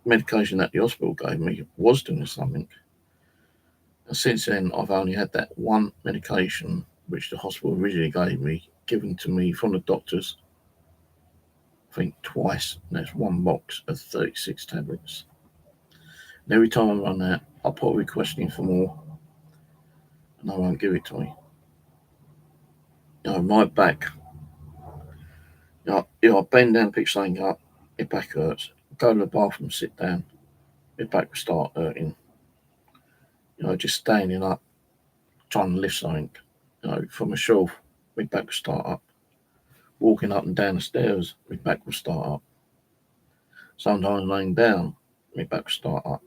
medication that the hospital gave me was doing something. And since then, I've only had that one medication, which the hospital originally gave me, given to me from the doctors, I think twice, and that's one box of 36 tablets. And every time I run out, I put a request in for more, and they won't give it to me. My back, I bend down, pick something up, my back hurts. Go to the bathroom, sit down, my back will start hurting. Just standing up, trying to lift something, from a shelf, my back will start up. Walking up and down the stairs, my back will start up. Sometimes laying down, my back will start up.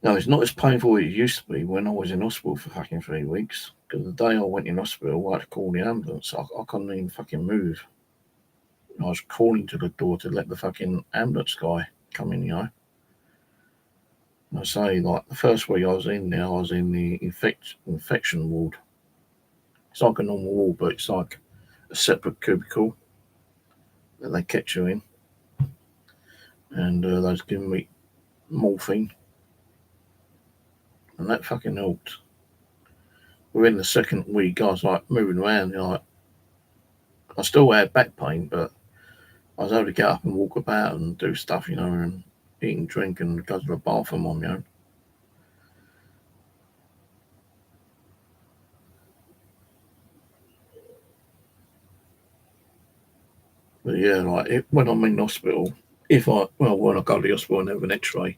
No, it's not as painful as it used to be when I was in hospital for fucking 3 weeks. Because the day I went in hospital, I had to call the ambulance. I couldn't even fucking move. I was calling to the door to let the fucking ambulance guy come in, And I say, like, the first week I was in there, I was in the infection ward. It's like a normal ward, but it's like a separate cubicle that they kept you in. And they was giving me morphine. And that fucking helped. Within the second week, I was like moving around. I still had back pain, but I was able to get up and walk about and do stuff, and eat and drink and go to the bathroom on my own. But yeah, when I'm in hospital, when I go to the hospital and have an X-ray,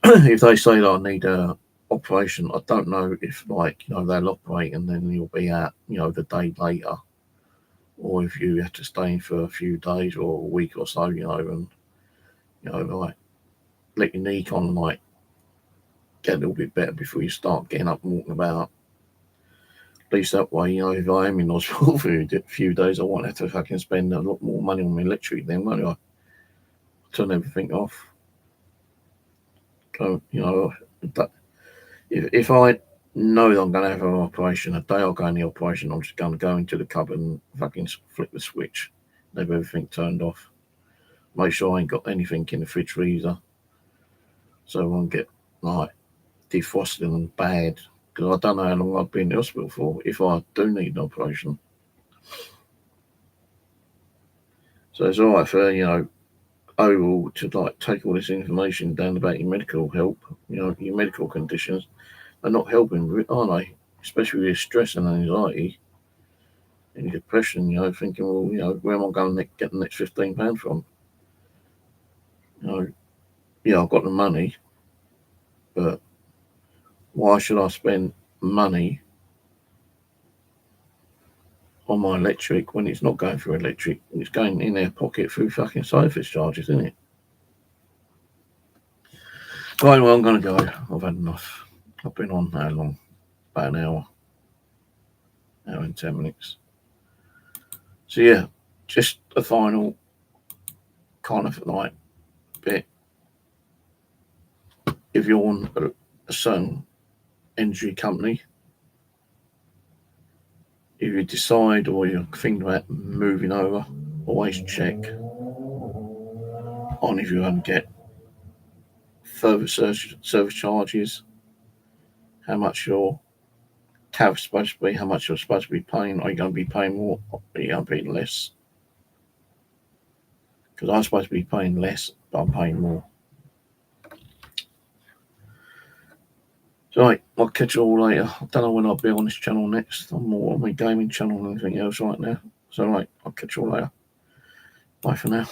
if they say that I need a operation, I don't know if they'll operate and then you'll be out, the day later, or if you have to stay in for a few days or a week or so, and let your knee kind of get a little bit better before you start getting up and walking about. At least that way, if I am in hospital for a few days, I won't have to fucking spend a lot more money on my electric then, won't I? Turn everything off. So, if I know that I'm going to have an operation, the day I go in the operation, I'm just going to go into the cupboard and fucking flip the switch, have everything turned off. Make sure I ain't got anything in the fridge freezer, so I won't get defrosted and bad. Because I don't know how long I've been in the hospital for if I do need an operation. So it's alright for OVO to take all this information down about your medical help, your medical conditions. They're not helping, are they? Especially with stress and anxiety and depression, thinking, well, where am I going to get the next £15 from? I've got the money, but why should I spend money on my electric when it's not going through electric? It's going in their pocket through fucking service charges, isn't it? Right, well, I'm going to go. I've had enough. I've been on how long? About an hour and 10 minutes. So yeah, just a final kind of bit. If you're on a certain energy company, if you decide or you're thinking about moving over, always check on if you're going to get further service charges, how much your tariff's supposed to be, how much you're supposed to be paying. Are you going to be paying more or are you going to be less? Because I'm supposed to be paying less, but I'm paying more. So right, I'll catch you all later. I don't know when I'll be on this channel next. I'm more on my gaming channel than anything else right now. So right, I'll catch you all later. Bye for now.